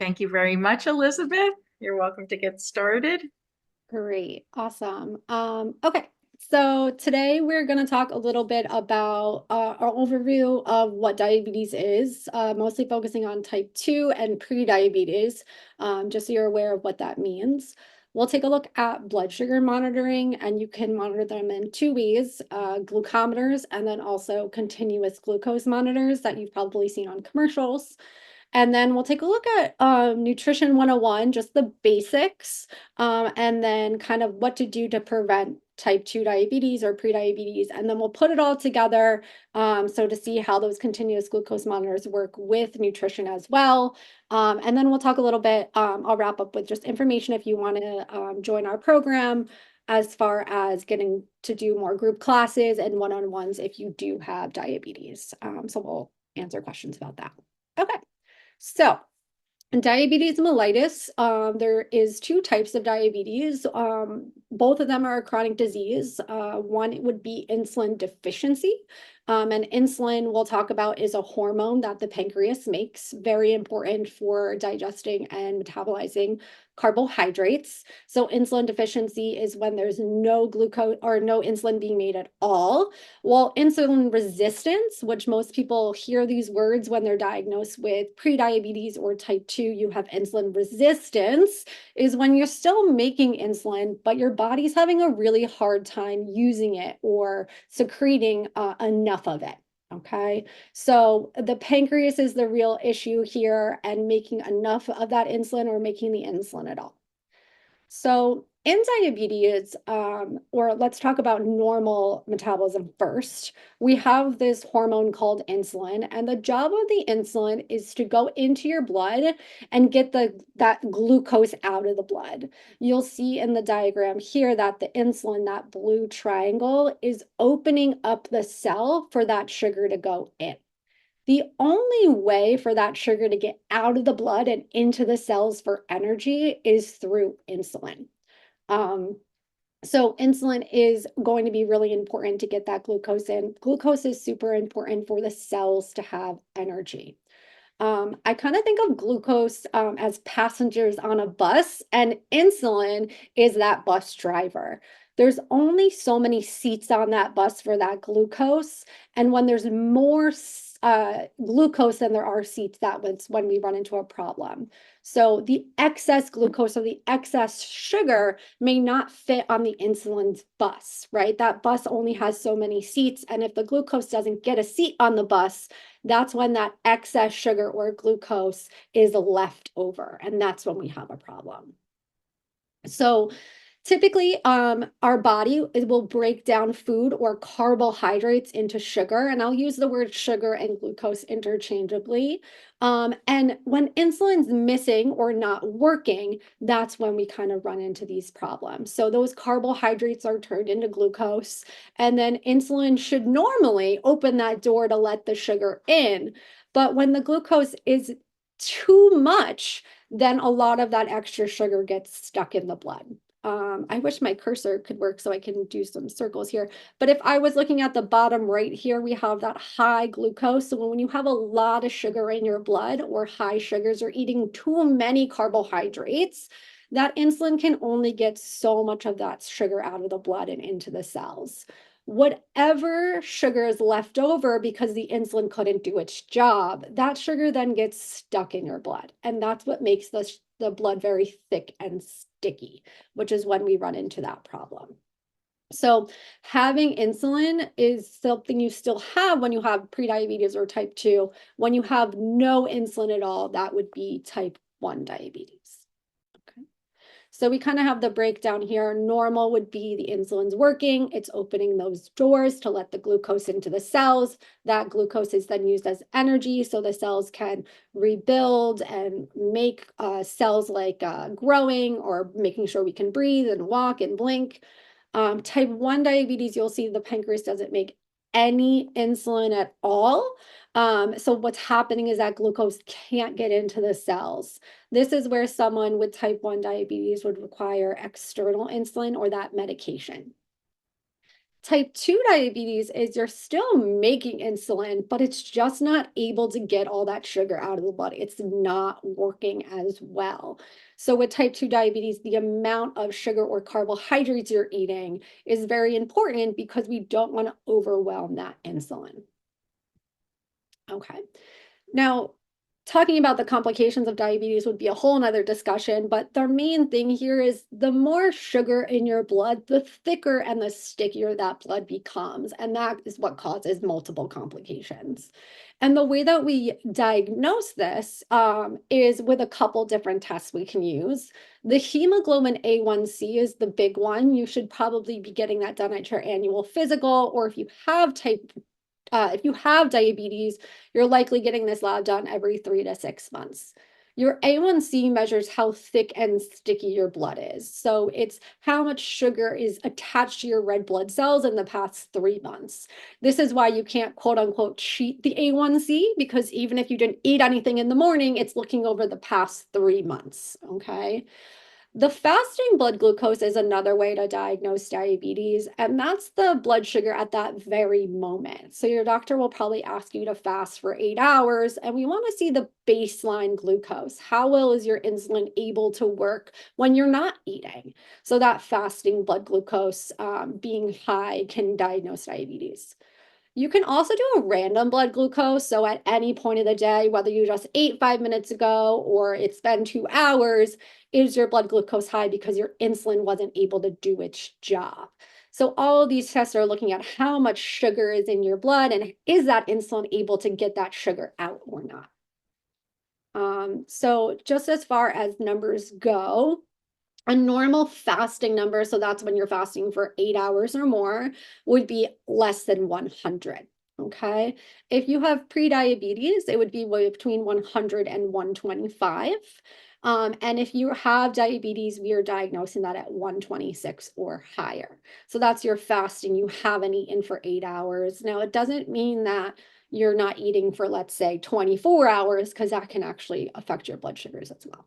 Thank you very much, Elizabeth. You're welcome to get started. Great. Awesome. Okay. So today we're going to talk a little bit about our overview of what diabetes is, mostly focusing on type 2 and pre-diabetes, just so you're aware of what that means. We'll take a look at blood sugar monitoring, and you can monitor them in two ways, glucometers and then also continuous glucose monitors that you've probably seen on commercials. And then we'll take a look at Nutrition 101, just the basics, and then kind of what to do to prevent type 2 diabetes or prediabetes. And then we'll put it all together so to see how those continuous glucose monitors work with nutrition as well. And then we'll talk a little bit, I'll wrap up with just information if you want to join our program as far as getting to do more group classes and one-on-ones if you do have diabetes. So we'll answer questions about that. Okay. So, diabetes mellitus, there is two types of diabetes. Both of them are a chronic disease. One would be insulin deficiency. And insulin, we'll talk about, is a hormone that the pancreas makes, very important for digesting and metabolizing carbohydrates. So insulin deficiency is when there's no glucose or no insulin being made at all. Well, insulin resistance, which most people hear these words when they're diagnosed with prediabetes or type 2, you have insulin resistance, is when you're still making insulin, but your body's having a really hard time using it or secreting enough of it. Okay, so the pancreas is the real issue here and making enough of that insulin or making the insulin at all. So in diabetes, or let's talk about normal metabolism first, we have this hormone called insulin, and the job of the insulin is to go into your blood and get that glucose out of the blood. You'll see in the diagram here that the insulin, that blue triangle, is opening up the cell for that sugar to go in. The only way for that sugar to get out of the blood and into the cells for energy is through insulin. Um, so insulin is going to be really important to get that glucose in. Glucose is super important for the cells to have energy. I kind of think of glucose as passengers on a bus, and insulin is that bus driver. There's only so many seats on that bus for that glucose, and when there's more glucose than there are seats, that's when we run into a problem. So the excess glucose or the excess sugar may not fit on the insulin's bus, right? That bus only has so many seats, and if the glucose doesn't get a seat on the bus, that's when that excess sugar or glucose is left over, and that's when we have a problem. So typically, our body will break down food or carbohydrates into sugar, and I'll use the word sugar and glucose interchangeably. And when insulin's missing or not working, that's when we kind of run into these problems. So those carbohydrates are turned into glucose, and then insulin should normally open that door to let the sugar in. But when the glucose is too much, then a lot of that extra sugar gets stuck in the blood. I wish my cursor could work so I can do some circles here. But if I was looking at the bottom right here, we have that high glucose. So when you have a lot of sugar in your blood or high sugars or eating too many carbohydrates, that insulin can only get so much of that sugar out of the blood and into the cells. Whatever sugar is left over because the insulin couldn't do its job, that sugar then gets stuck in your blood. And that's what makes the blood very thick and sticky, which is when we run into that problem. So having insulin is something you still have when you have prediabetes or type 2. When you have no insulin at all, that would be type 1 diabetes. Okay. So we kind of have the breakdown here. Normal would be the insulin's working. It's opening those doors to let the glucose into the cells. That glucose is then used as energy so the cells can rebuild and make cells like growing or making sure we can breathe and walk and blink. Type 1 diabetes, you'll see the pancreas doesn't make any insulin at all. So what's happening is that glucose can't get into the cells. This is where someone with type 1 diabetes would require external insulin or that medication. Type 2 diabetes is you're still making insulin, but it's just not able to get all that sugar out of the body. It's not working as well. So with type 2 diabetes, the amount of sugar or carbohydrates you're eating is very important because we don't want to overwhelm that insulin. Okay. Now, talking about the complications of diabetes would be a whole nother discussion, but the main thing here is the more sugar in your blood, the thicker and the stickier that blood becomes. And that is what causes multiple complications. And the way that we diagnose this is with a couple different tests we can use. The hemoglobin A1C is the big one. You should probably be getting that done at your annual physical, or if you have diabetes, you're likely getting this lab done every 3 to 6 months. Your A1C measures how thick and sticky your blood is. So it's how much sugar is attached to your red blood cells in the past 3 months. This is why you can't quote unquote cheat the A1C, because even if you didn't eat anything in the morning, it's looking over the past 3 months. Okay. The fasting blood glucose is another way to diagnose diabetes, and that's the blood sugar at that very moment. So your doctor will probably ask you to fast for 8 hours, and we want to see the baseline glucose. How well is your insulin able to work when you're not eating? So that fasting blood glucose being high can diagnose diabetes. You can also do a random blood glucose. So at any point of the day, whether you just ate 5 minutes ago or it's been 2 hours, is your blood glucose high because your insulin wasn't able to do its job? So all of these tests are looking at how much sugar is in your blood and is that insulin able to get that sugar out or not? So just as far as numbers go, a normal fasting number, so that's when you're fasting for 8 hours or more, would be less than 100. Okay. If you have prediabetes, it would be between 100 and 125. And if you have diabetes, we are diagnosing that at 126 or higher. So that's your fasting. You haven't eaten for 8 hours. Now, it doesn't mean that you're not eating for, let's say, 24 hours, because that can actually affect your blood sugars as well.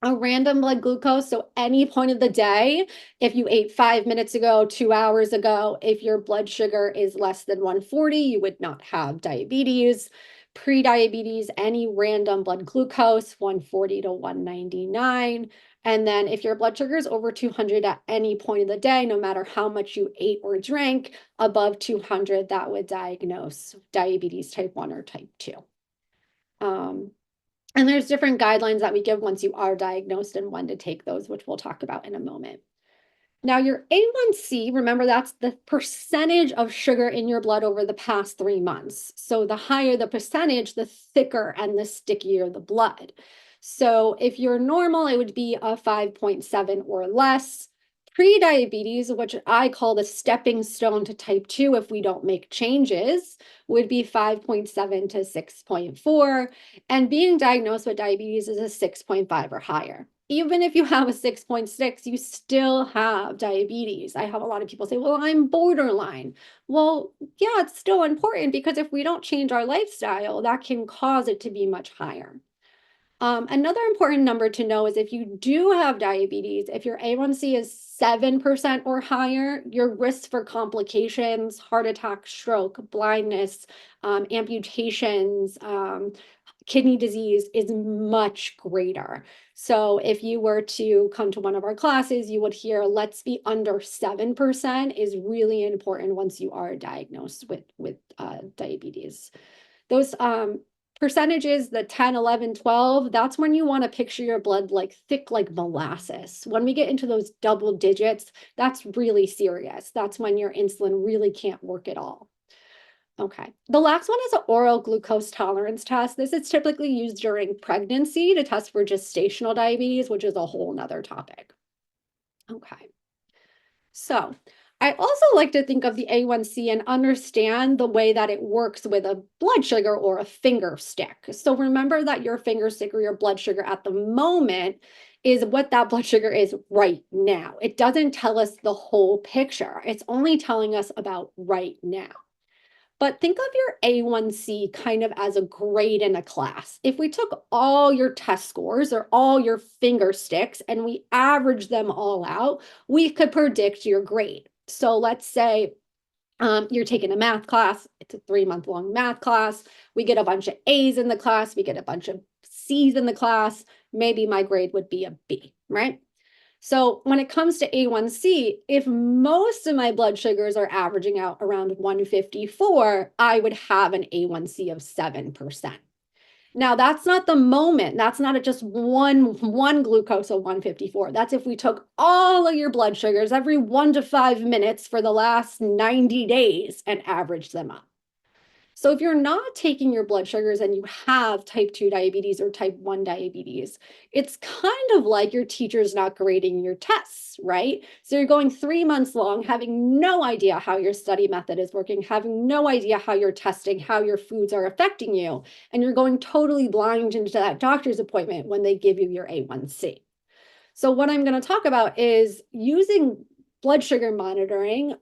A random blood glucose, so any point of the day, if you ate 5 minutes ago, 2 hours ago, if your blood sugar is less than 140, you would not have diabetes. Pre-diabetes, any random blood glucose, 140 to 199. And then if your blood sugar is over 200 at any point of the day, no matter how much you ate or drank, above 200, that would diagnose diabetes type 1 or type 2. And there's different guidelines that we give once you are diagnosed and when to take those, which we'll talk about in a moment. Now, your A1C, remember that's the percentage of sugar in your blood over the past 3 months. So the higher the percentage, the thicker and the stickier the blood. So if you're normal, it would be a 5.7 or less. Pre-diabetes, which I call the stepping stone to type 2 if we don't make changes, would be 5.7 to 6.4. And being diagnosed with diabetes is a 6.5 or higher. Even if you have a 6.6, you still have diabetes. I have a lot of people say, well, I'm borderline. Well, yeah, it's still important because if we don't change our lifestyle, that can cause it to be much higher. Another important number to know is if you do have diabetes, if your A1C is 7% or higher, your risk for complications, heart attack, stroke, blindness, amputations, kidney disease is much greater. So if you were to come to one of our classes, you would hear, let's be under 7% is really important once you are diagnosed with diabetes. Those percentages, the 10, 11, 12, that's when you want to picture your blood like thick like molasses. When we get into those double digits, that's really serious. That's when your insulin really can't work at all. Okay. The last one is an oral glucose tolerance test. This is typically used during pregnancy to test for gestational diabetes, which is a whole nother topic. Okay. So I also like to think of the A1C and understand the way that it works with a blood sugar or a finger stick. So remember that your finger stick or your blood sugar at the moment is what that blood sugar is right now. It doesn't tell us the whole picture. It's only telling us about right now. But think of your A1C kind of as a grade in a class. If we took all your test scores or all your finger sticks and we average them all out, we could predict your grade. So let's say You're taking a math class. It's a 3-month long math class. We get a bunch of A's in the class. We get a bunch of C's in the class. Maybe my grade would be a B, right? So when it comes to A1C, if most of my blood sugars are averaging out around 154, I would have an A1C of 7%. Now, that's not the moment. That's not just one glucose of 154. That's if we took all of your blood sugars every 1 to 5 minutes for the last 90 days and averaged them up. So if you're not taking your blood sugars and you have type 2 diabetes or type 1 diabetes, it's kind of like your teacher's not grading your tests, right? So you're going 3 months long, having no idea how your study method is working, having no idea how you're testing, how your foods are affecting you, and you're going totally blind into that doctor's appointment when they give you your A1C. So what I'm going to talk about is using blood sugar monitoring,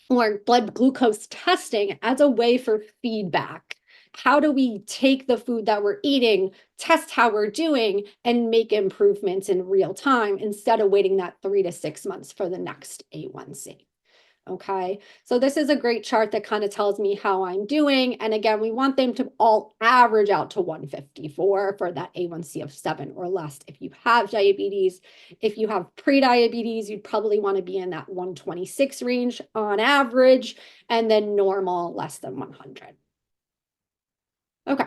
or blood glucose testing as a way for feedback. How do we take the food that we're eating, test how we're doing, and make improvements in real time instead of waiting that 3 to 6 months for the next A1C? Okay, so this is a great chart that kind of tells me how I'm doing. And again, we want them to all average out to 154 for that A1C of 7 or less. If you have diabetes, if you have pre-diabetes, you'd probably want to be in that 126 range on average, and then normal less than 100. Okay,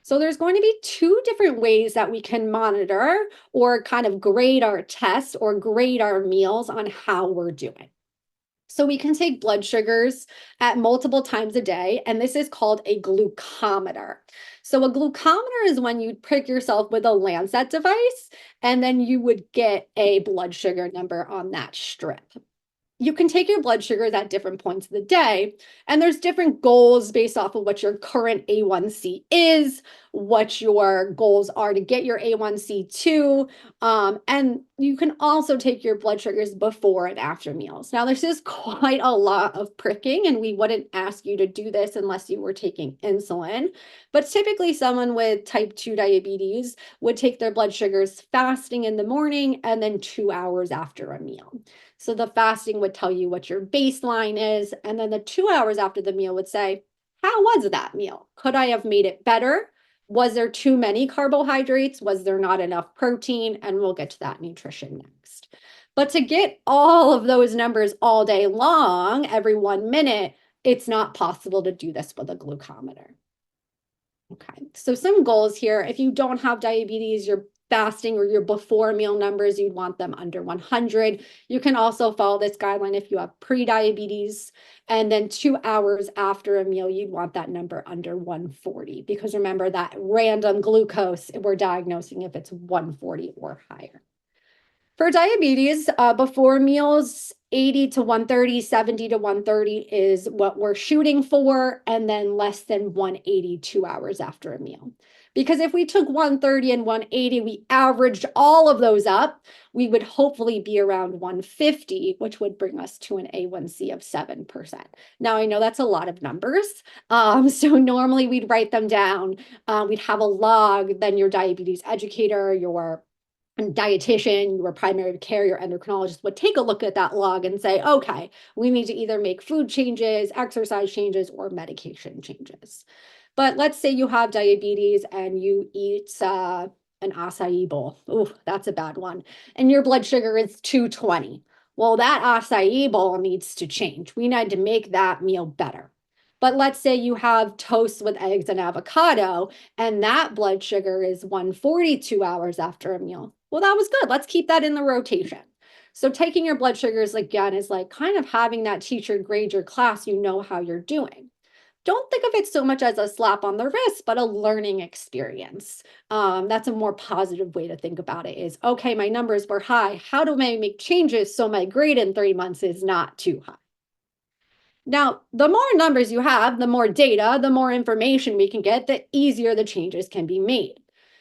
so there's going to be 2 different ways that we can monitor or kind of grade our tests or grade our meals on how we're doing. So we can take blood sugars at multiple times a day, and this is called a glucometer. So a glucometer is when you prick yourself with a Lancet device, and then you would get a blood sugar number on that strip. You can take your blood sugars at different points of the day, and there's different goals based off of what your current A1C is, what your goals are to get your A1C to, and you can also take your blood sugars before and after meals. Now, this is quite a lot of pricking, and we wouldn't ask you to do this unless you were taking insulin, but typically someone with type 2 diabetes would take their blood sugars fasting in the morning and then 2 hours after a meal. So the fasting would tell you what your baseline is. And then the 2 hours after the meal would say, how was that meal? Could I have made it better? Was there too many carbohydrates? Was there not enough protein? And we'll get to that nutrition next. But to get all of those numbers all day long, every 1 minute, it's not possible to do this with a glucometer. Okay, so some goals here. If you don't have diabetes, you're fasting or your before meal numbers, you'd want them under 100. You can also follow this guideline if you have pre-diabetes. And then 2 hours after a meal, you'd want that number under 140. Because remember that random glucose, we're diagnosing if it's 140 or higher. For diabetes, before meals, 80 to 130, 70 to 130 is what we're shooting for, and then less than 180 2 hours after a meal. Because if we took 130 and 180, we averaged all of those up, we would hopefully be around 150, which would bring us to an A1C of 7%. Now, I know that's a lot of numbers. So normally we'd write them down. We'd have a log, then your diabetes educator, your dietitian, your primary care, your endocrinologist would take a look at that log and say, okay, we need to either make food changes, exercise changes, or medication changes. But let's say you have diabetes and you eat an acai bowl. Ooh, that's a bad one. And your blood sugar is 220. Well, that acai bowl needs to change. We need to make that meal better. But let's say you have toast with eggs and avocado, and that blood sugar is 140 2 hours after a meal. Well, that was good. Let's keep that in the rotation. So taking your blood sugars again is like kind of having that teacher grade your class, you know how you're doing. Don't think of it so much as a slap on the wrist, but a learning experience. That's a more positive way to think about it is, okay, my numbers were high. How do I make changes so my grade in 3 months is not too high? Now, the more numbers you have, the more data, the more information we can get, the easier the changes can be made.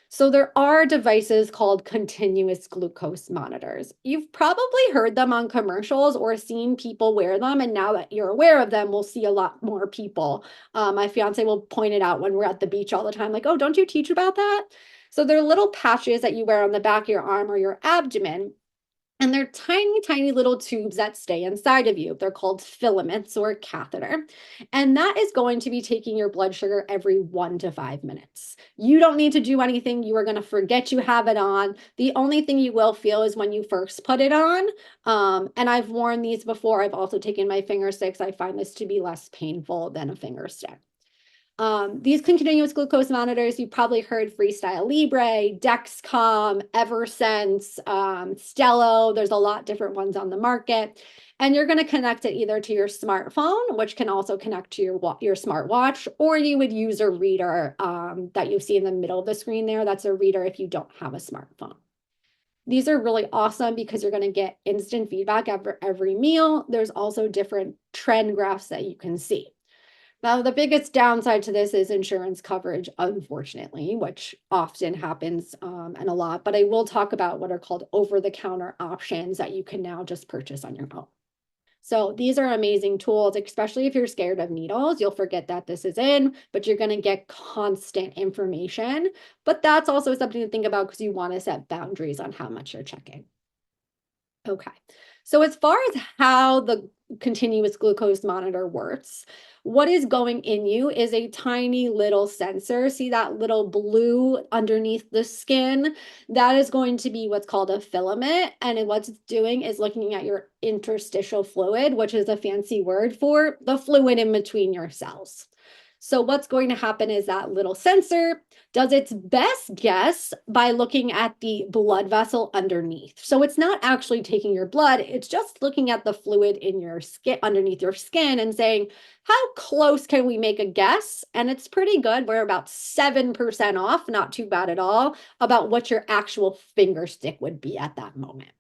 So there are devices called continuous glucose monitors. You've probably heard them on commercials or seen people wear them. And now that you're aware of them, we'll see a lot more people. My fiance will point it out when we're at the beach all the time, like, oh, don't you teach about that? So they're little patches that you wear on the back of your arm or your abdomen. And they're tiny, tiny little tubes that stay inside of you. They're called filaments or catheter. And that is going to be taking your blood sugar every 1 to 5 minutes. You don't need to do anything. You are going to forget you have it on. The only thing you will feel is when you first put it on. And I've worn these before. I've also taken my finger sticks. I find this to be less painful than a finger stick. These continuous glucose monitors, you've probably heard Freestyle Libre, Dexcom, Eversense, Stello. There's a lot different ones on the market. And you're going to connect it either to your smartphone, which can also connect to your smartwatch, or you would use a reader that you see in the middle of the screen there. That's a reader if you don't have a smartphone. These are really awesome because you're going to get instant feedback after every meal. There's also different trend graphs that you can see. Now, the biggest downside to this is insurance coverage, unfortunately, which often happens and a lot. But I will talk about what are called over-the-counter options that you can now just purchase on your own. So these are amazing tools, especially if you're scared of needles. You'll forget that this is in, but you're going to get constant information. But that's also something to think about because you want to set boundaries on how much you're checking. Okay. So as far as how the continuous glucose monitor works, what is going in you is a tiny little sensor. See that little blue underneath the skin? That is going to be what's called a filament. And what it's doing is looking at your interstitial fluid, which is a fancy word for the fluid in between your cells. So what's going to happen is that little sensor does its best guess by looking at the blood vessel underneath. So it's not actually taking your blood, it's just looking at the fluid in your skin, underneath your skin, and saying, how close can we make a guess? And it's pretty good. We're about 7% off, not too bad at all, about what your actual finger stick would be at that moment.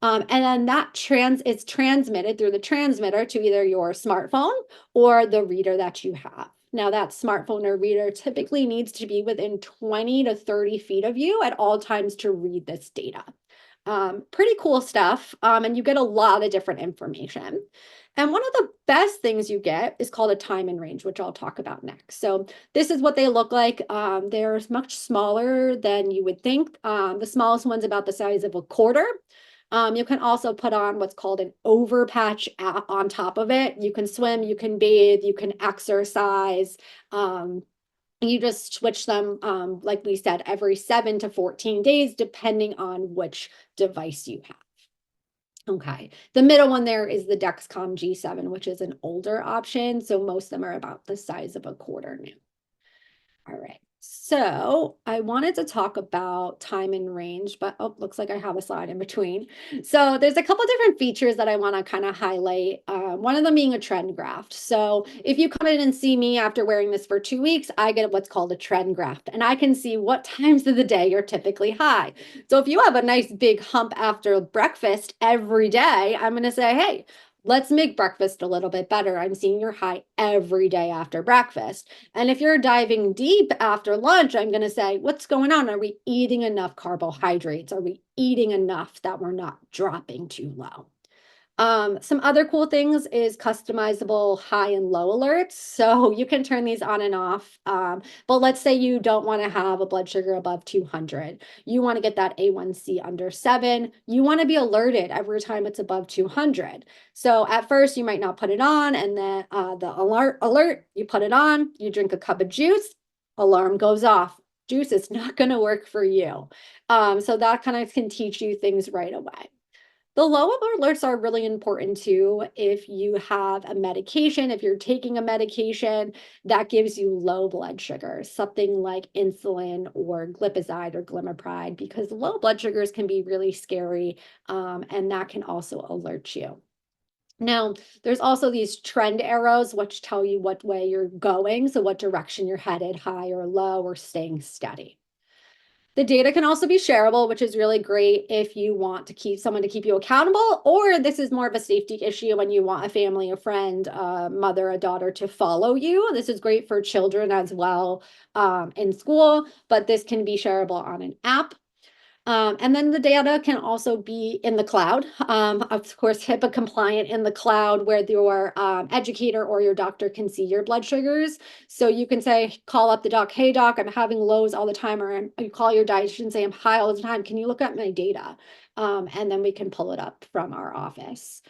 And then that is transmitted through the transmitter to either your smartphone or the reader that you have. Now, that smartphone or reader typically needs to be within 20 to 30 feet of you at all times to read this data. Pretty cool stuff. And you get a lot of different information. And one of the best things you get is called a time and range, which I'll talk about next. So this is what they look like. They're much smaller than you would think. The smallest one's about the size of a quarter. You can also put on what's called an overpatch on top of it. You can swim, you can bathe, you can exercise. You just switch them, like we said, every 7 to 14 days, depending on which device you have. Okay, the middle one there is the Dexcom G7, which is an older option. So most of them are about the size of a quarter now. All right. So I wanted to talk about time and range, but oh, looks like I have a slide in between. So there's a couple different features that I want to kind of highlight. One of them being a trend graph. So if you come in and see me after wearing this for 2 weeks, I get what's called a trend graph, and I can see what times of the day you're typically high. So if you have a nice big hump after breakfast every day, I'm going to say, hey, let's make breakfast a little bit better. I'm seeing your high every day after breakfast. And if you're diving deep after lunch, I'm going to say, what's going on? Are we eating enough carbohydrates? Are we eating enough that we're not dropping too low? Some other cool things is customizable high and low alerts. So you can turn these on and off. But let's say you don't want to have a blood sugar above 200. You want to get that A1C under 7. You want to be alerted every time it's above 200. So at first you might not put it on, and then the alert, you put it on, you drink a cup of juice, alarm goes off. Juice is not going to work for you. So that kind of can teach you things right away. The low alerts are really important too. If you have a medication, if you're taking a medication that gives you low blood sugar, something like insulin or glipizide or glimepiride, because low blood sugars can be really scary, and that can also alert you. Now, there's also these trend arrows, which tell you what way you're going, so what direction you're headed, high or low, or staying steady. The data can also be shareable, which is really great if you want to keep someone to keep you accountable, or this is more of a safety issue when you want a family, a friend, a mother, a daughter to follow you. This is great for children as well in school, but this can be shareable on an app. And then the data can also be in the cloud, of course, HIPAA compliant in the cloud where your educator or your doctor can see your blood sugars. So you can say, call up the doc, hey doc, I'm having lows all the time, or you call your dietitian and say, I'm high all the time. Can you look at my data? And then we can pull it up from our office.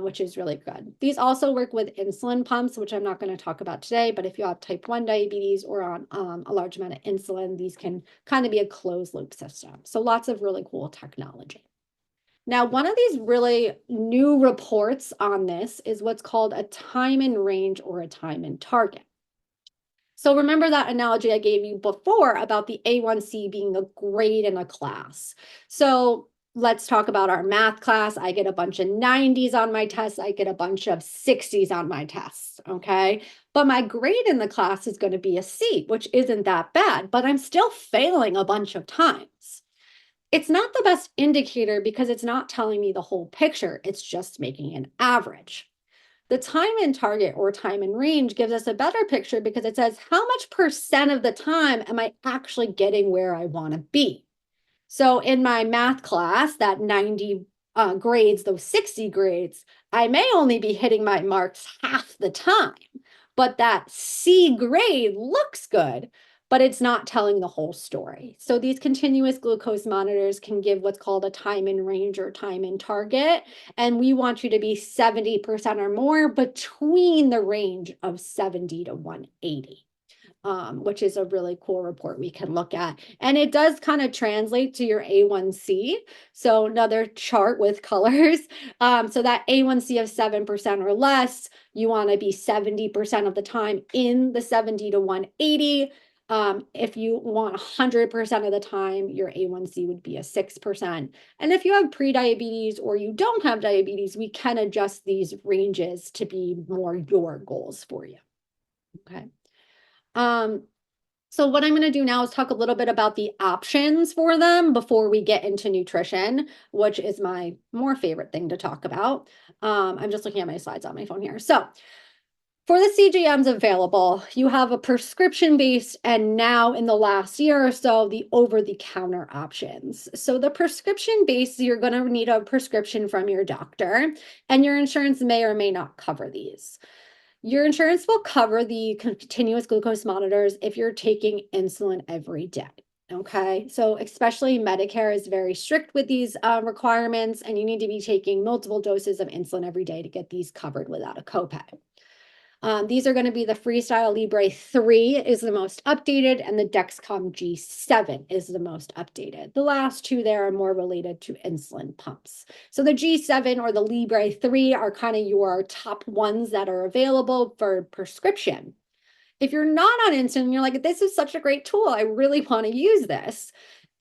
Which is really good. These also work with insulin pumps, which I'm not going to talk about today, but if you have type 1 diabetes or on a large amount of insulin, these can kind of be a closed loop system. So lots of really cool technology. Now, one of these really new reports on this is what's called a time in range or a time in target. So remember that analogy I gave you before about the A1C being a grade in a class. So let's talk about our math class. I get a bunch of 90s on my tests. I get a bunch of 60s on my tests, okay? But my grade in the class is going to be a C, which isn't that bad, but I'm still failing a bunch of times. It's not the best indicator because it's not telling me the whole picture. It's just making an average. The time in target or time in range gives us a better picture because it says how much percent of the time am I actually getting where I want to be. So in my math class, that 90 grades, those 60 grades, I may only be hitting my marks half the time, but that C grade looks good, but it's not telling the whole story. So these continuous glucose monitors can give what's called a time in range or time in target. And we want you to be 70% or more between the range of 70 to 180. Which is a really cool report we can look at. And it does kind of translate to your A1C. So another chart with colors. So that A1C of 7% or less, you want to be 70% of the time in the 70 to 180. If you want 100% of the time, your A1C would be a 6%. And if you have prediabetes or you don't have diabetes, we can adjust these ranges to be more your goals for you. Okay. So what I'm going to do now is talk a little bit about the options for them before we get into nutrition, which is my more favorite thing to talk about. I'm just looking at my slides on my phone here. So for the CGMs available, you have a prescription-based and now in the last year or so, the over-the-counter options. So the prescription-based, you're going to need a prescription from your doctor, and your insurance may or may not cover these. Your insurance will cover the continuous glucose monitors if you're taking insulin every day. Okay, so especially Medicare is very strict with these requirements, and you need to be taking multiple doses of insulin every day to get these covered without a copay. These are going to be the Freestyle Libre 3 is the most updated, and the Dexcom G7 is the most updated. The last two there are more related to insulin pumps. So the G7 or the Libre 3 are kind of your top ones that are available for prescription. If you're not on insulin, you're like, this is such a great tool. I really want to use this.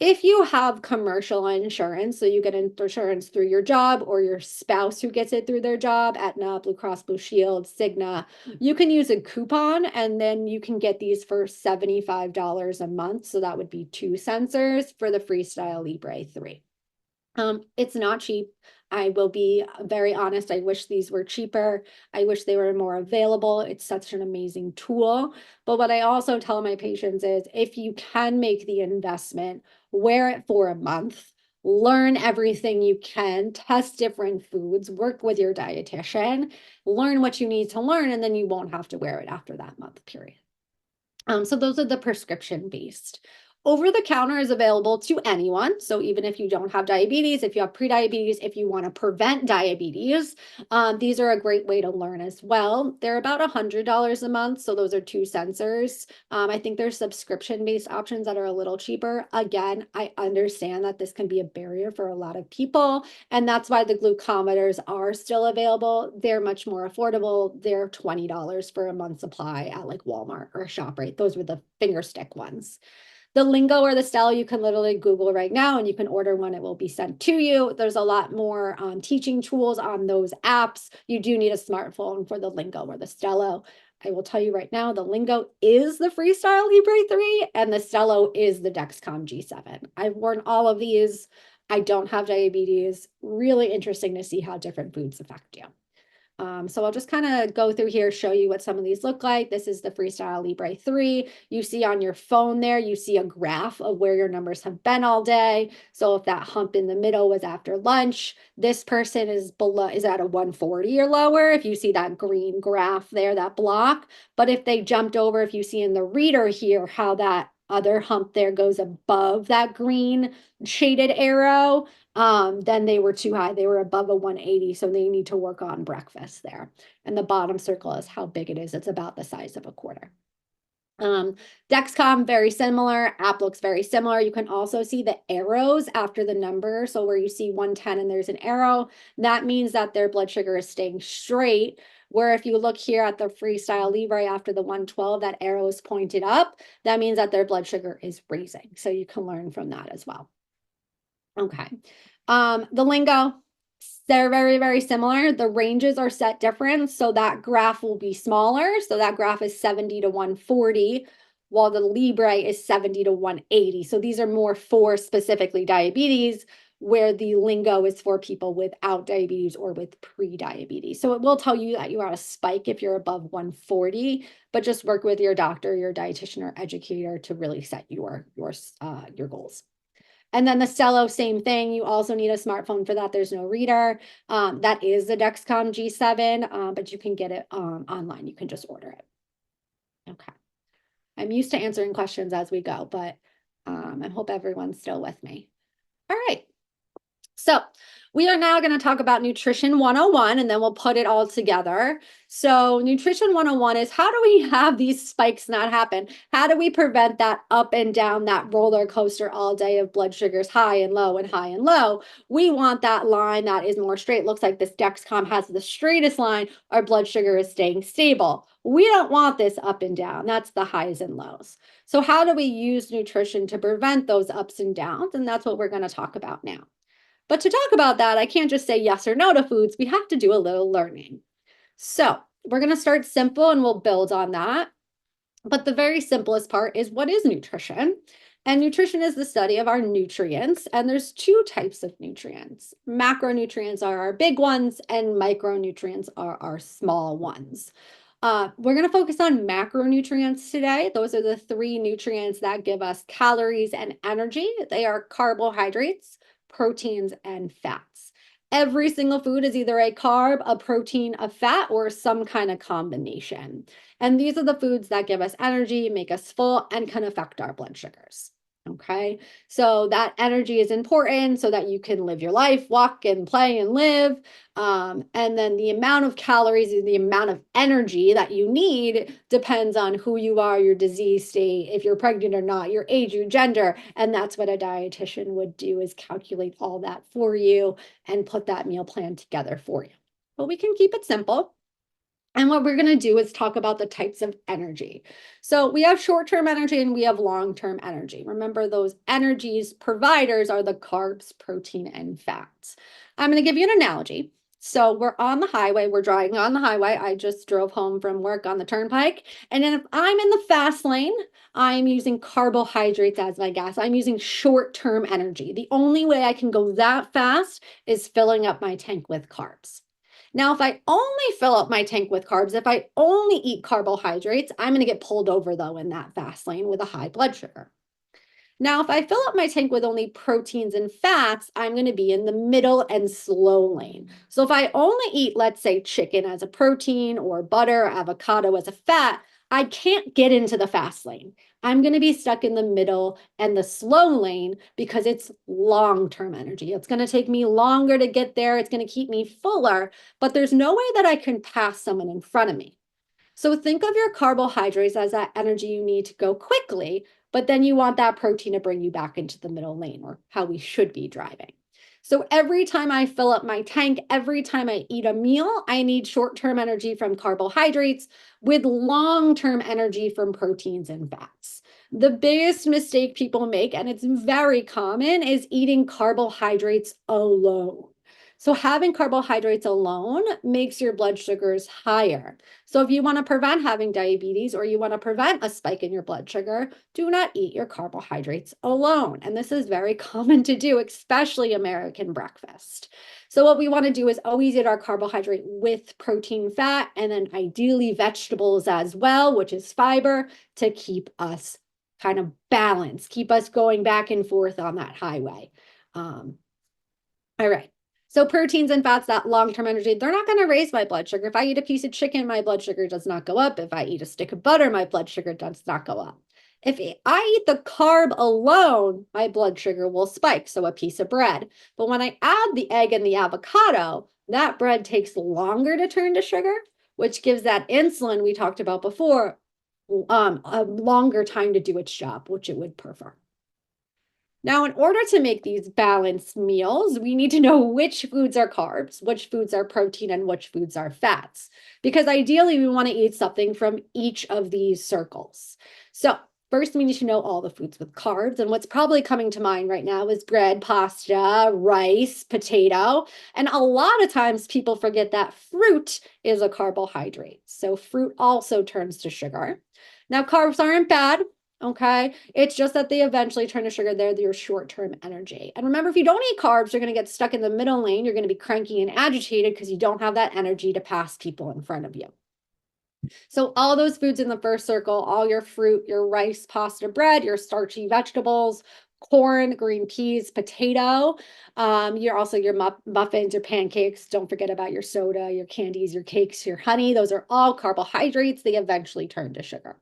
If you have commercial insurance, so you get insurance through your job or your spouse who gets it through their job, Aetna, Blue Cross Blue Shield, Cigna, you can use a coupon and then you can get these for $75 a month. So that would be 2 sensors for the Freestyle Libre 3. It's not cheap. I will be very honest. I wish these were cheaper. I wish they were more available. It's such an amazing tool. But what I also tell my patients is if you can make the investment, wear it for a month, learn everything you can, test different foods, work with your dietitian, learn what you need to learn, and then you won't have to wear it after that month period. So those are the prescription based. Over the counter is available to anyone. So even if you don't have diabetes, if you have prediabetes, if you want to prevent diabetes, these are a great way to learn as well. They're about $100 a month. So those are 2 sensors. I think there's subscription-based options that are a little cheaper. Again, I understand that this can be a barrier for a lot of people. And that's why the glucometers are still available. They're much more affordable. They're $20 for a month supply at like Walmart or ShopRite. Those were the finger stick ones. The Lingo or the Stelo, you can literally Google right now and you can order one. It will be sent to you. There's a lot more teaching tools on those apps. You do need a smartphone for the Lingo or the Stelo. I will tell you right now, the Lingo is the Freestyle Libre 3 and the Stelo is the Dexcom G7. I've worn all of these. I don't have diabetes. Really interesting to see how different foods affect you. So I'll just kind of go through here, show you what some of these look like. This is the Freestyle Libre 3. You see on your phone there, you see a graph of where your numbers have been all day. So if that hump in the middle was after lunch, this person is at a 140 or lower. If you see that green graph there, that block. But if they jumped over, if you see in the reader here, how that other hump there goes above that green shaded arrow, then they were too high. They were above a 180, so they need to work on breakfast there. And the bottom circle is how big it is. It's about the size of a quarter. Dexcom, very similar. App looks very similar. You can also see the arrows after the number. So where you see 110 and there's an arrow, that means that their blood sugar is staying straight. Where if you look here at the Freestyle Libre after the 112, that arrow is pointed up. That means that their blood sugar is raising. So you can learn from that as well. Okay. The lingo, they're very, very similar. The ranges are set different. So that graph will be smaller. So that graph is 70 to 140, while the Libre is 70 to 180. So these are more for specifically diabetes, where the lingo is for people without diabetes or with pre-diabetes. So it will tell you that you are a spike if you're above 140, but just work with your doctor, your dietitian, or educator to really set your goals. And then the Stelo, same thing. You also need a smartphone for that. There's no reader. That is the Dexcom G7, but you can get it online. You can just order it. Okay. I'm used to answering questions as we go, but I hope everyone's still with me. All right. So we are now going to talk about Nutrition 101, and then we'll put it all together. So Nutrition 101 is, how do we have these spikes not happen? How do we prevent that up and down, that roller coaster all day of blood sugars high and low and high and low? We want that line that is more straight. Looks like this Dexcom has the straightest line. Our blood sugar is staying stable. We don't want this up and down. That's the highs and lows. So how do we use nutrition to prevent those ups and downs? And that's what we're going to talk about now. But to talk about that, I can't just say yes or no to foods. We have to do a little learning. So we're going to start simple and we'll build on that. But the very simplest part is, what is nutrition? And nutrition is the study of our nutrients. And there's two types of nutrients. Macronutrients are our big ones, and micronutrients are our small ones. We're going to focus on macronutrients today. Those are the three nutrients that give us calories and energy. They are carbohydrates, proteins, and fats. Every single food is either a carb, a protein, a fat, or some kind of combination. And these are the foods that give us energy, make us full, and can affect our blood sugars. Okay, so that energy is important so that you can live your life, walk and play and live. And then the amount of calories and the amount of energy that you need depends on who you are, your disease state, if you're pregnant or not, your age, your gender. And that's what a dietitian would do, is calculate all that for you and put that meal plan together for you. But we can keep it simple. And what we're going to do is talk about the types of energy. So we have short-term energy and we have long-term energy. Remember, those energies providers are the carbs, protein, and fats. I'm going to give you an analogy. So we're on the highway, we're driving on the highway. I just drove home from work on the turnpike. And then if I'm in the fast lane, I'm using carbohydrates as my gas. I'm using short-term energy. The only way I can go that fast is filling up my tank with carbs. Now, if I only fill up my tank with carbs, if I only eat carbohydrates, I'm going to get pulled over, though, in that fast lane with a high blood sugar. Now, if I fill up my tank with only proteins and fats, I'm going to be in the middle and slow lane. So if I only eat, let's say, chicken as a protein or butter, avocado as a fat, I can't get into the fast lane. I'm going to be stuck in the middle and the slow lane because it's long-term energy. It's going to take me longer to get there. It's going to keep me fuller, but there's no way that I can pass someone in front of me. So think of your carbohydrates as that energy you need to go quickly, but then you want that protein to bring you back into the middle lane, or how we should be driving. So every time I fill up my tank, every time I eat a meal, I need short-term energy from carbohydrates with long-term energy from proteins and fats. The biggest mistake people make, and it's very common, is eating carbohydrates alone. So having carbohydrates alone makes your blood sugars higher. So if you want to prevent having diabetes or you want to prevent a spike in your blood sugar, do not eat your carbohydrates alone. And this is very common to do, especially American breakfast. So what we want to do is always eat our carbohydrate with protein, fat, and then ideally vegetables as well, which is fiber, to keep us kind of balanced, keep us going back and forth on that highway. All right. So proteins and fats, that long-term energy, they're not going to raise my blood sugar. If I eat a piece of chicken, my blood sugar does not go up. If I eat a stick of butter, my blood sugar does not go up. If I eat the carb alone, my blood sugar will spike. So a piece of bread. But when I add the egg and the avocado, that bread takes longer to turn to sugar, which gives that insulin we talked about before a longer time to do its job, which it would prefer. Now, in order to make these balanced meals, we need to know which foods are carbs, which foods are protein, and which foods are fats. Because ideally, we want to eat something from each of these circles. So first, we need to know all the foods with carbs. And what's probably coming to mind right now is bread, pasta, rice, potato. And a lot of times people forget that fruit is a carbohydrate. So fruit also turns to sugar. Now, carbs aren't bad. Okay. It's just that they eventually turn to sugar. They're your short-term energy. And remember, if you don't eat carbs, you're going to get stuck in the middle lane. You're going to be cranky and agitated because you don't have that energy to pass people in front of you. So all those foods in the first circle, all your fruit, your rice, pasta, bread, your starchy vegetables, corn, green peas, potato. You're also your muffins, your pancakes. Don't forget about your soda, your candies, your cakes, your honey. Those are all carbohydrates. They eventually turn to sugar.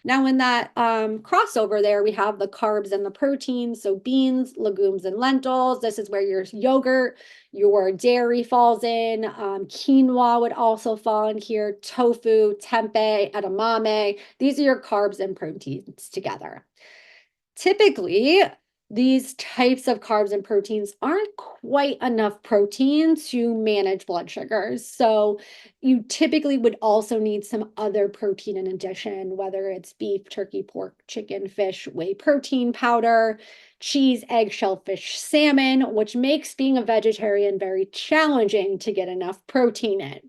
Now in that crossover there, we have the carbs and the proteins. So beans, legumes, and lentils. This is where your yogurt, your dairy falls in. Quinoa would also fall in here. Tofu, tempeh, edamame. These are your carbs and proteins together. Typically, these types of carbs and proteins aren't quite enough protein to manage blood sugars. So you typically would also need some other protein in addition, whether it's beef, turkey, pork, chicken, fish, whey protein powder, cheese, egg, shellfish, salmon, which makes being a vegetarian very challenging to get enough protein in.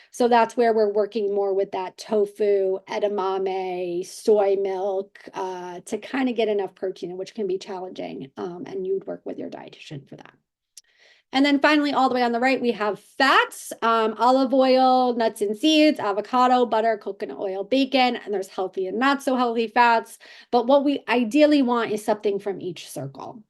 So that's where we're working more with that tofu, edamame, soy milk to kind of get enough protein, which can be challenging. And you would work with your dietitian for that. And then finally, all the way on the right, we have fats, olive oil, nuts and seeds, avocado, butter, coconut oil, bacon, and there's healthy and not so healthy fats. But what we ideally want is something from each circle.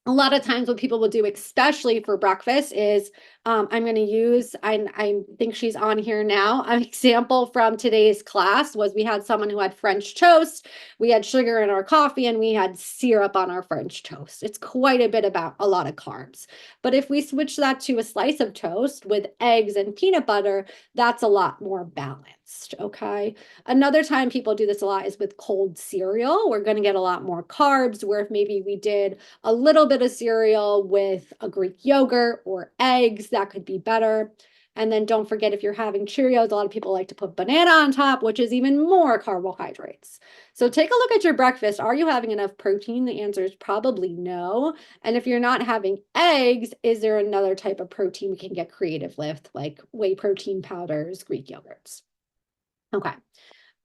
A lot of times what people will do, especially for breakfast, is I'm going to use, I think she's on here now. An example from today's class was we had someone who had French toast, we had sugar in our coffee, and we had syrup on our French toast. It's quite a bit about a lot of carbs. But if we switch that to a slice of toast with eggs and peanut butter, that's a lot more balanced, okay? Another time people do this a lot is with cold cereal. We're going to get a lot more carbs, where if maybe we did a little bit of cereal with a Greek yogurt or eggs, that could be better. And then don't forget, if you're having Cheerios, a lot of people like to put banana on top, which is even more carbohydrates. So take a look at your breakfast. Are you having enough protein? The answer is probably no. And if you're not having eggs, is there another type of protein we can get creative with, like whey protein powders, Greek yogurts? Okay.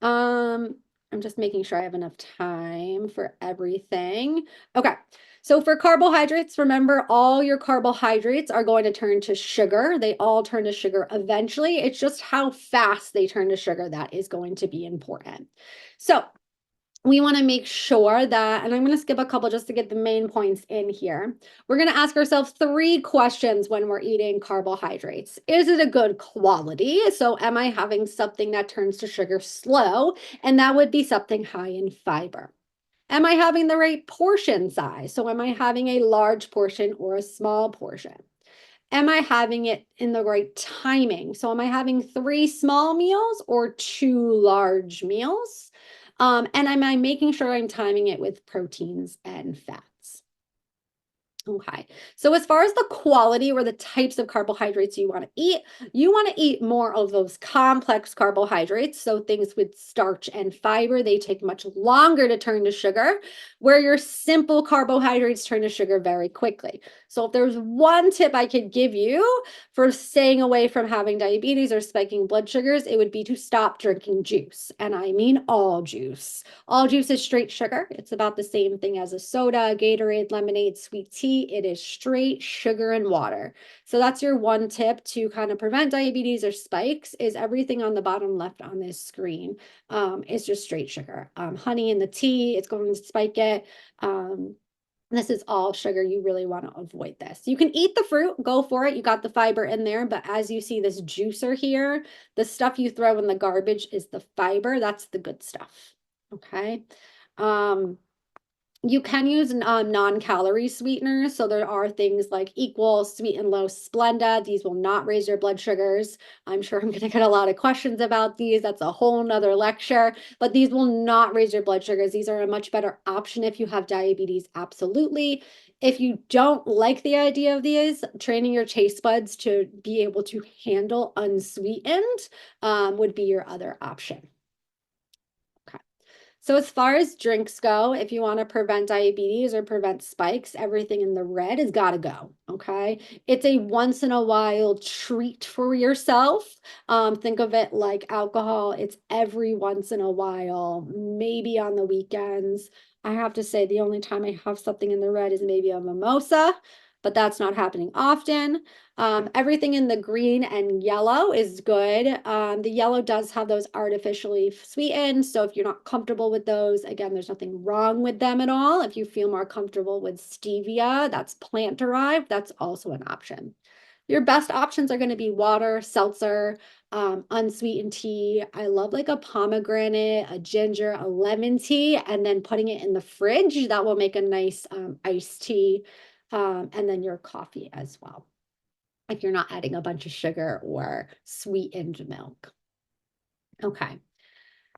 I'm just making sure I have enough time for everything. Okay. So for carbohydrates, remember all your carbohydrates are going to turn to sugar. They all turn to sugar eventually. It's just how fast they turn to sugar that is going to be important. So we want to make sure that, and I'm going to skip a couple just to get the main points in here. We're going to ask ourselves 3 questions when we're eating carbohydrates. Is it a good quality? So am I having something that turns to sugar slow? And that would be something high in fiber. Am I having the right portion size? So am I having a large portion or a small portion? Am I having it in the right timing? So am I having 3 small meals or 2 large meals? And am I making sure I'm timing it with proteins and fats? Okay. So as far as the quality or the types of carbohydrates you want to eat more of those complex carbohydrates. So things with starch and fiber, they take much longer to turn to sugar, where your simple carbohydrates turn to sugar very quickly. So if there's one tip I could give you for staying away from having diabetes or spiking blood sugars, it would be to stop drinking juice. And I mean all juice. All juice is straight sugar. It's about the same thing as a soda, Gatorade, lemonade, sweet tea. It is straight sugar and water. So that's your one tip to kind of prevent diabetes or spikes is everything on the bottom left on this screen is just straight sugar. Honey in the tea, it's going to spike it. This is all sugar. You really want to avoid this. You can eat the fruit, go for it. You got the fiber in there, but as you see this juicer here, the stuff you throw in the garbage is the fiber. That's the good stuff. Okay. You can use non-calorie sweeteners. So there are things like Equal, Sweet and Low, Splenda. These will not raise your blood sugars. I'm sure I'm going to get a lot of questions about these. That's a whole nother lecture, but these will not raise your blood sugars. These are a much better option if you have diabetes, absolutely. If you don't like the idea of these, training your taste buds to be able to handle unsweetened would be your other option. So as far as drinks go, if you want to prevent diabetes or prevent spikes, everything in the red has got to go. Okay. It's a once in a while treat for yourself. Think of it like alcohol. It's every once in a while, maybe on the weekends. I have to say the only time I have something in the red is maybe a mimosa, but that's not happening often. Everything in the green and yellow is good. The yellow does have those artificially sweetened. So if you're not comfortable with those, again, there's nothing wrong with them at all. If you feel more comfortable with stevia, that's plant derived, that's also an option. Your best options are going to be water, seltzer, unsweetened tea. I love like a pomegranate, a ginger, a lemon tea, and then putting it in the fridge. That will make a nice iced tea. And then your coffee as well, if you're not adding a bunch of sugar or sweetened milk. Okay.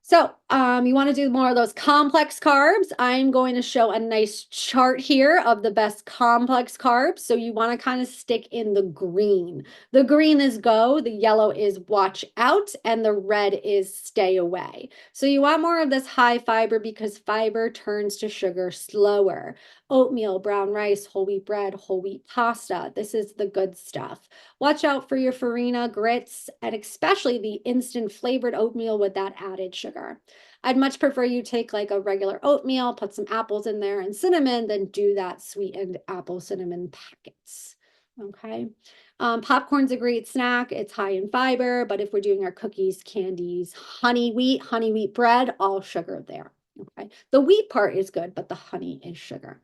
So you want to do more of those complex carbs. I'm going to show a nice chart here of the best complex carbs. So you want to kind of stick in the green. The green is go, the yellow is watch out, and the red is stay away. So you want more of this high fiber because fiber turns to sugar slower. Oatmeal, brown rice, whole wheat bread, whole wheat pasta. This is the good stuff. Watch out for your farina, grits, and especially the instant flavored oatmeal with that added sugar. I'd much prefer you take like a regular oatmeal, put some apples in there and cinnamon, than do that sweetened apple cinnamon packets. Okay. Popcorn's a great snack. It's high in fiber, but if we're doing our cookies, candies, honey wheat bread, all sugar there. Okay. The wheat part is good, but the honey is sugar.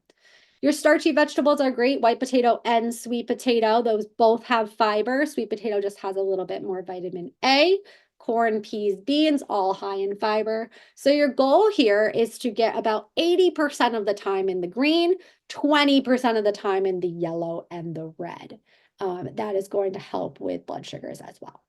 Your starchy vegetables are great, white potato and sweet potato. Those both have fiber. Sweet potato just has a little bit more vitamin A. Corn, peas, beans, all high in fiber. So your goal here is to get about 80% of the time in the green, 20% of the time in the yellow and the red. That is going to help with blood sugars as well.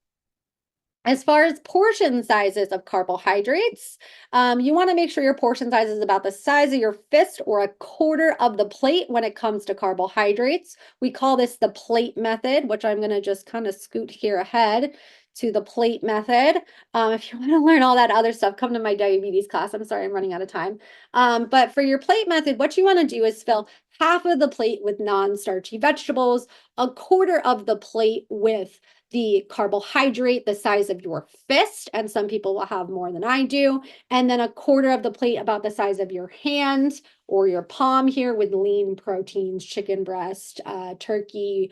As far as portion sizes of carbohydrates, you want to make sure your portion size is about the size of your fist or a quarter of the plate when it comes to carbohydrates. We call this the plate method, which I'm going to just kind of scoot here ahead to the plate method. If you want to learn all that other stuff, come to my diabetes class. I'm sorry, I'm running out of time. But for your plate method, what you want to do is fill half of the plate with non-starchy vegetables, a quarter of the plate with the carbohydrate the size of your fist, and some people will have more than I do, and then a quarter of the plate about the size of your hand or your palm here with lean proteins, chicken breast, turkey,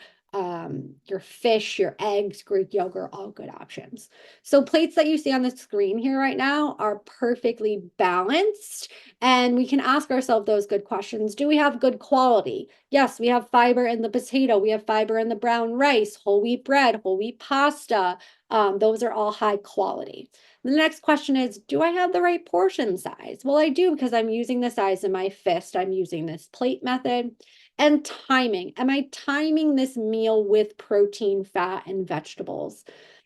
your fish, your eggs, Greek yogurt, all good options. So plates that you see on the screen here right now are perfectly balanced, and we can ask ourselves those good questions. Do we have good quality? Yes, we have fiber in the potato. We have fiber in the brown rice, whole wheat bread, whole wheat pasta. Those are all high quality. The next question is, do I have the right portion size? Well, I do because I'm using the size of my fist. I'm using this plate method. And timing. Am I timing this meal with protein, fat, and vegetables?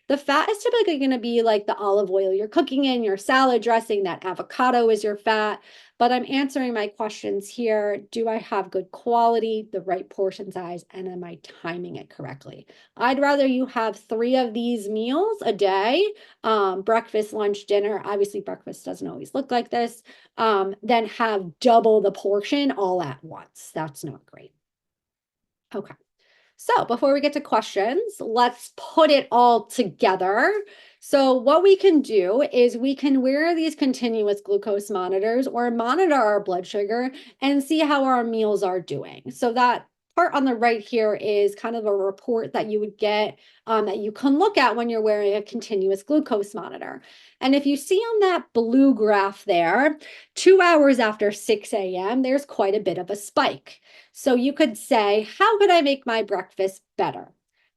The fat is typically going to be like the olive oil you're cooking in, your salad dressing, that avocado is your fat. But I'm answering my questions here. Do I have good quality, the right portion size, and am I timing it correctly? I'd rather you have 3 of these meals a day, breakfast, lunch, dinner. Obviously, breakfast doesn't always look like this, than have double the portion all at once. That's not great. Okay. So before we get to questions, let's put it all together. So what we can do is we can wear these continuous glucose monitors or monitor our blood sugar and see how our meals are doing. So that part on the right here is kind of a report that you would get that you can look at when you're wearing a continuous glucose monitor. And if you see on that blue graph there, 2 hours after 6 a.m., there's quite a bit of a spike. So you could say, how could I make my breakfast better?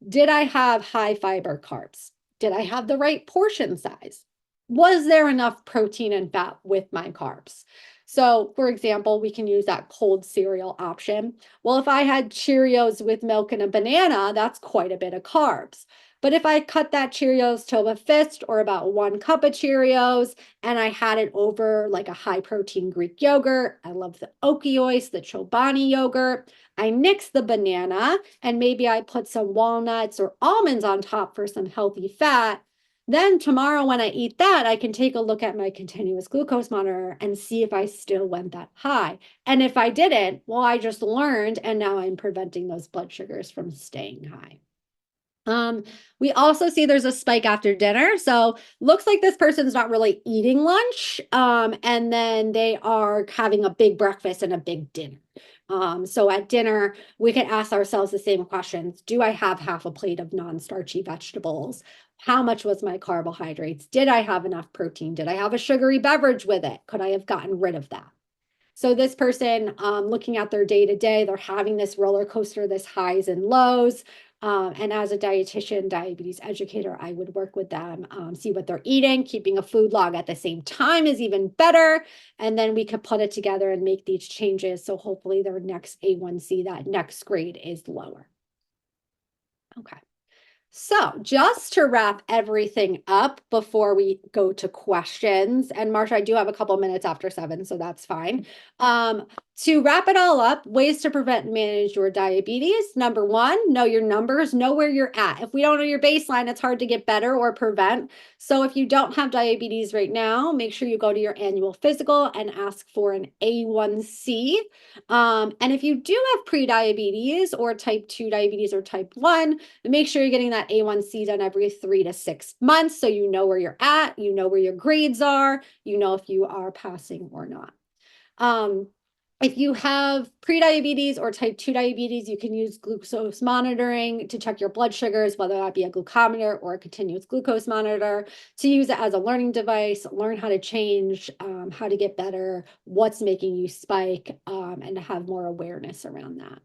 Did I have high fiber carbs? Did I have the right portion size? Was there enough protein and fat with my carbs? So, for example, we can use that cold cereal option. Well, if I had Cheerios with milk and a banana, that's quite a bit of carbs. But if I cut that Cheerios to a fist or about 1 cup of Cheerios and I had it over like a high protein Greek yogurt, I love the Okiois, the Chobani yogurt. I nix the banana and maybe I put some walnuts or almonds on top for some healthy fat. Then tomorrow when I eat that, I can take a look at my continuous glucose monitor and see if I still went that high. And if I didn't, well, I just learned and now I'm preventing those blood sugars from staying high. We also see there's a spike after dinner. So looks like this person's not really eating lunch. And then they are having a big breakfast and a big dinner. So at dinner, we can ask ourselves the same questions. Do I have half a plate of non-starchy vegetables? How much was my carbohydrates? Did I have enough protein? Did I have a sugary beverage with it? Could I have gotten rid of that? So this person, looking at their day to day, they're having this roller coaster, this highs and lows. And as a dietitian, diabetes educator, I would work with them, see what they're eating. Keeping a food log at the same time is even better. And then we could put it together and make these changes. So hopefully their next A1C, that next grade is lower. Okay. So just to wrap everything up before we go to questions, and Marsha, I do have a couple minutes after 7, so that's fine. To wrap it all up, ways to prevent and manage your diabetes. Number 1, know your numbers, know where you're at. If we don't know your baseline, it's hard to get better or prevent. So if you don't have diabetes right now, make sure you go to your annual physical and ask for an A1C. And if you do have prediabetes or type 2 diabetes or type 1, make sure you're getting that A1C done every 3 to 6 months so you know where you're at, you know where your grades are, you know if you are passing or not. If you have prediabetes or type 2 diabetes, you can use glucose monitoring to check your blood sugars, whether that be a glucometer or a continuous glucose monitor, to use it as a learning device, learn how to change, how to get better, what's making you spike, and to have more awareness around that.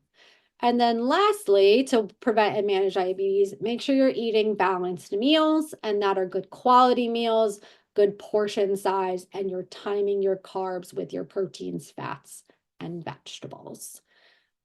And then lastly, to prevent and manage diabetes, make sure you're eating balanced meals and that are good quality meals, good portion size, and you're timing your carbs with your proteins, fats, and vegetables.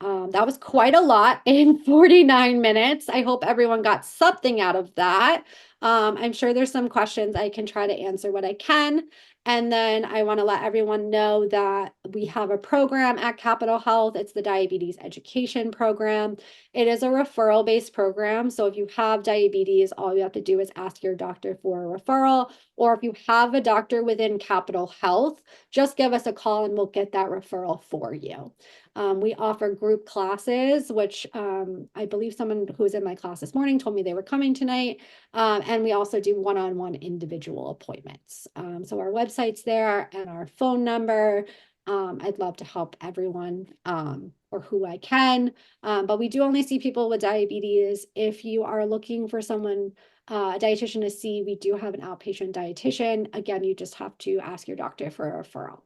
That was quite a lot in 49 minutes. I hope everyone got something out of that. I'm sure there's some questions I can try to answer what I can. And then I want to let everyone know that we have a program at Capitol Health. It's the Diabetes Education Program. It is a referral-based program. So if you have diabetes, all you have to do is ask your doctor for a referral. Or if you have a doctor within Capitol Health, just give us a call and we'll get that referral for you. We offer group classes, which I believe someone who was in my class this morning told me they were coming tonight. And we also do one-on-one individual appointments. So our website's there and our phone number. I'd love to help everyone or who I can. But we do only see people with diabetes. If you are looking for someone, a dietitian to see, we do have an outpatient dietitian. Again, you just have to ask your doctor for a referral.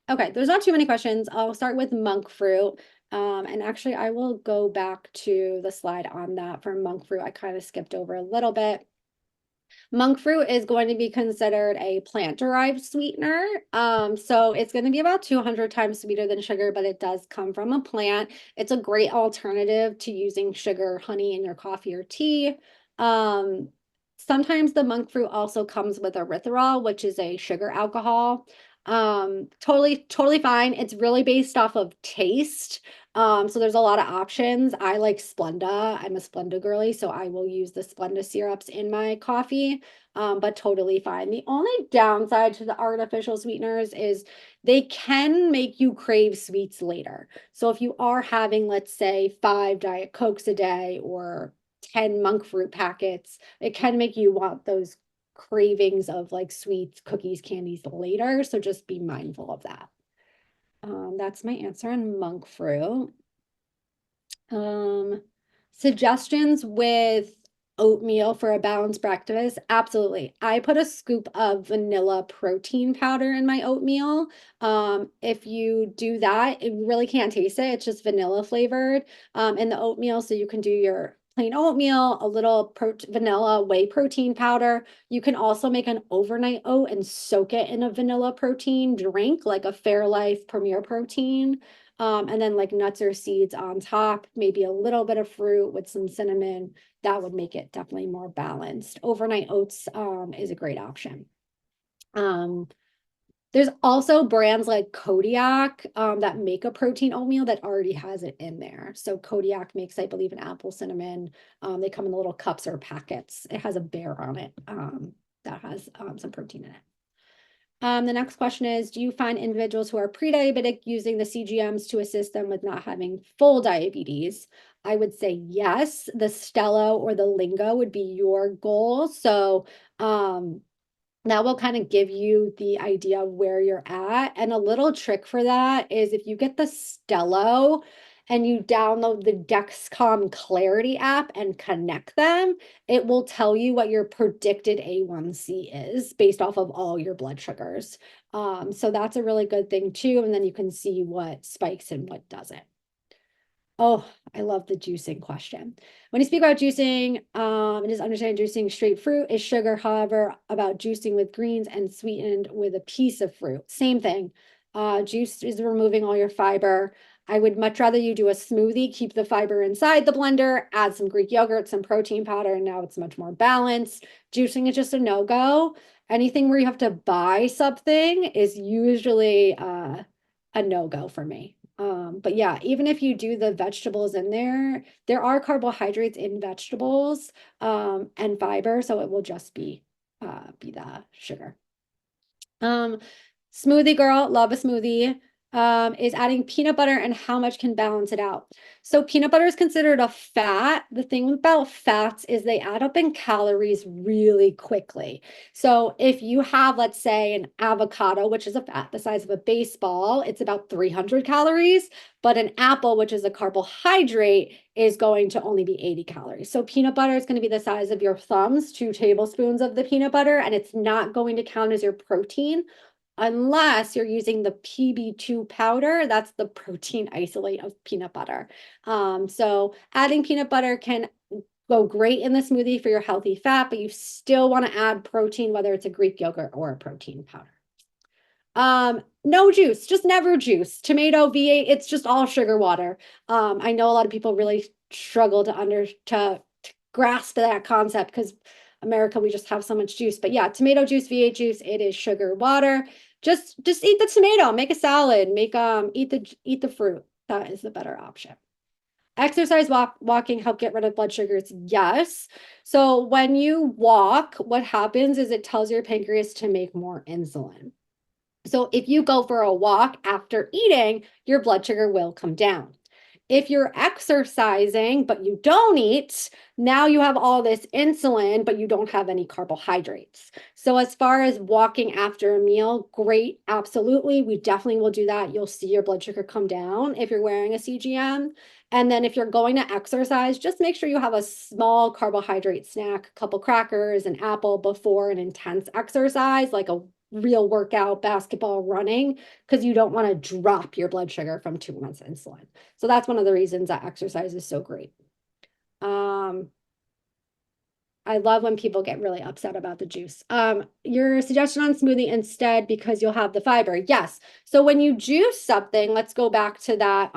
Okay, there's not too many questions. I'll start with monk fruit. And actually, I will go back to the slide on that for monk fruit. I kind of skipped over a little bit. Monk fruit is going to be considered a plant-derived sweetener. So it's going to be about 200 times sweeter than sugar, but it does come from a plant. It's a great alternative to using sugar, honey in your coffee or tea. Sometimes the monk fruit also comes with erythritol, which is a sugar alcohol. Totally fine. It's really based off of taste. So there's a lot of options. I like Splenda. I'm a Splenda girly, so I will use the Splenda syrups in my coffee. But totally fine. The only downside to the artificial sweeteners is they can make you crave sweets later. So if you are having, let's say, 5 Diet Cokes a day or 10 monk fruit packets, it can make you want those cravings of like sweets, cookies, candies later. So just be mindful of that. That's my answer on monk fruit. Um, Suggestions with oatmeal for a balanced breakfast. Absolutely. I put a scoop of vanilla protein powder in my oatmeal. If you do that, it really can't taste it. It's just vanilla flavored in the oatmeal. So you can do your plain oatmeal, a little vanilla whey protein powder. You can also make an overnight oat and soak it in a vanilla protein drink, like a Fairlife Premier Protein. And then like nuts or seeds on top, maybe a little bit of fruit with some cinnamon. That would make it definitely more balanced. Overnight oats is a great option. Um, there's also brands like Kodiak that make a protein oatmeal that already has it in there. So Kodiak makes, I believe, an apple cinnamon. They come in the little cups or packets. It has a bear on it that has some protein in it. The next question is, do you find individuals who are pre-diabetic using the CGMs to assist them with not having full diabetes? I would say yes. The Stelo or the Lingo would be your goal. So that will kind of give you the idea of where you're at. And a little trick for that is if you get the Stelo and you download the Dexcom Clarity app and connect them, it will tell you what your predicted A1C is based off of all your blood sugars. So that's a really good thing too. And then you can see what spikes and what doesn't. Oh, I love the juicing question. When you speak about juicing, it is understanding juicing straight fruit is sugar. However, about juicing with greens and sweetened with a piece of fruit. Same thing. Juice is removing all your fiber. I would much rather you do a smoothie, keep the fiber inside the blender, add some Greek yogurt, some protein powder, and now it's much more balanced. Juicing is just a no-go. Anything where you have to buy something is usually a no-go for me. But yeah, even if you do the vegetables in there, there are carbohydrates in vegetables, and fiber, so it will just be the sugar. Smoothie girl, love a smoothie. Is adding peanut butter and how much can balance it out? So peanut butter is considered a fat. The thing about fats is they add up in calories really quickly. So if you have, let's say, an avocado, which is a fat the size of a baseball, it's about 300 calories, but an apple, which is a carbohydrate, is going to only be 80 calories. So peanut butter is going to be the size of your thumbs, 2 tablespoons of the peanut butter, and it's not going to count as your protein unless you're using the PB2 powder. That's the protein isolate of peanut butter. So adding peanut butter can go great in the smoothie for your healthy fat, but you still want to add protein, whether it's a Greek yogurt or a protein powder. No juice, just never juice. Tomato V8, it's just all sugar water. I know a lot of people really struggle to grasp that concept because America, we just have so much juice. But yeah, tomato juice, V8 juice, it is sugar water. Just eat the tomato, make a salad, eat the fruit. That is the better option. Exercise, walking help get rid of blood sugars. Yes. So when you walk, what happens is it tells your pancreas to make more insulin. So if you go for a walk after eating, your blood sugar will come down. If you're exercising, but you don't eat, now you have all this insulin, but you don't have any carbohydrates. So as far as walking after a meal, great, absolutely. We definitely will do that. You'll see your blood sugar come down if you're wearing a CGM. And then if you're going to exercise, just make sure you have a small carbohydrate snack, a couple crackers, an apple before an intense exercise, like a real workout, basketball, running, because you don't want to drop your blood sugar from too much insulin. So that's one of the reasons that exercise is so great. I love when people get really upset about the juice. Your suggestion on smoothie instead because you'll have the fiber. Yes. So when you juice something, let's go back to that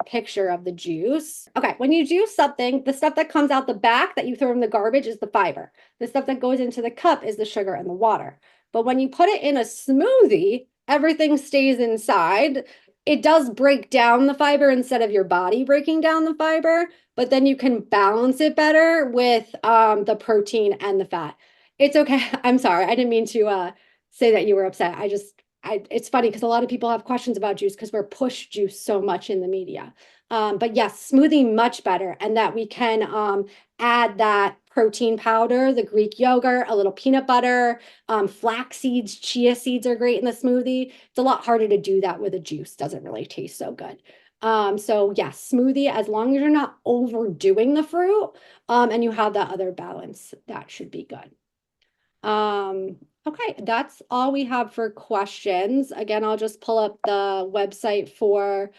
picture of the juice. Okay, when you juice something, the stuff that comes out the back that you throw in the garbage is the fiber. The stuff that goes into the cup is the sugar and the water. But when you put it in a smoothie, everything stays inside. It does break down the fiber instead of your body breaking down the fiber, but then you can balance it better with the protein and the fat. It's okay. I'm sorry. I didn't mean to say that you were upset. It's funny because a lot of people have questions about juice because we're push juice so much in the media. But yes, smoothie much better, and that we can add that protein powder, the Greek yogurt, a little peanut butter, flax seeds, chia seeds are great in the smoothie. It's a lot harder to do that with a juice. Doesn't really taste so good. So yes, smoothie, as long as you're not overdoing the fruit, and you have that other balance, that should be good. Okay, that's all we have for questions. Again, I'll just pull up the website for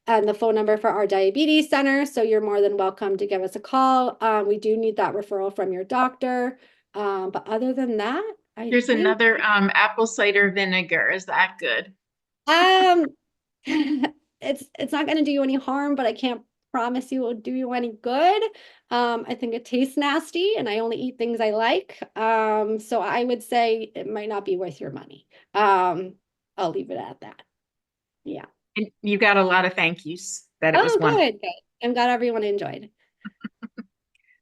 and the phone number for our diabetes center. So you're more than welcome to give us a call. We do need that referral from your doctor. But other than that, I Here's think another apple cider vinegar. Is that good? um it's not going to do you any harm, but I can't promise you it will do you any good. I think it tastes nasty and I only eat things I like. So I would say it might not be worth your money. I'll leave it at that. Yeah. And you got a lot of thank yous that it was Oh, wonderful. good, good. I'm glad everyone enjoyed.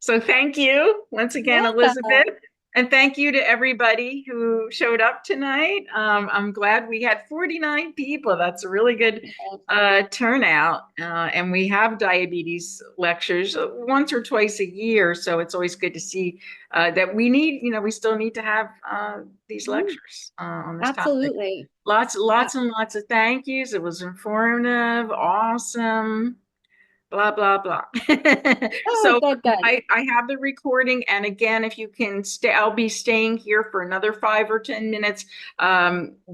So thank you once You're again, welcome. Elizabeth. And thank you to everybody who showed up tonight. I'm glad we had 49 people. That's a really good turnout. And we have diabetes lectures once or twice a year. So it's always good to see that we need, we still need to have these Mhm. lectures on this topic. Absolutely. Lots Yeah. and lots of thank yous. It was informative, awesome, blah blah blah. Oh, So good, good. I have the recording, and again, if you can stay, I'll be staying here for another 5 or 10 minutes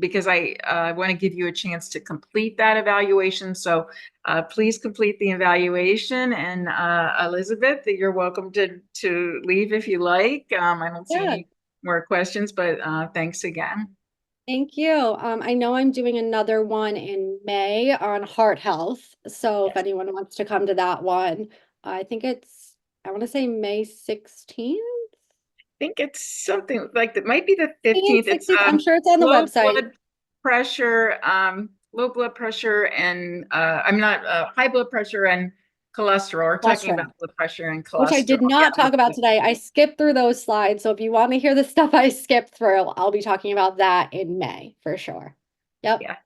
because I want to give you a chance to complete that evaluation. So please complete the evaluation, and Elizabeth, you're welcome to leave if you like. I don't see Yeah. any more questions, but thanks again. Thank you. I know I'm doing another one in May on heart health. So if Yes. anyone wants to come to that one, I think I want to say May 16th. Think it's something like that might be the 15th. It's 16th. I'm sure it's on the low website. blood low blood pressure and I'm not high blood pressure and cholesterol. We're talking about Cholesterol, blood pressure and which I cholesterol. did not Yeah. talk about today. I skipped through those slides. So if you want to hear the stuff I skipped through, I'll be talking about that in May for sure. Yep. Yeah.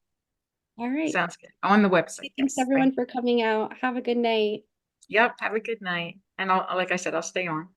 All right. Sounds good. On the website. Thanks Yes. Thank everyone for coming out. Have a good night. you. Yep. Have a good night. And like I said, I'll stay on.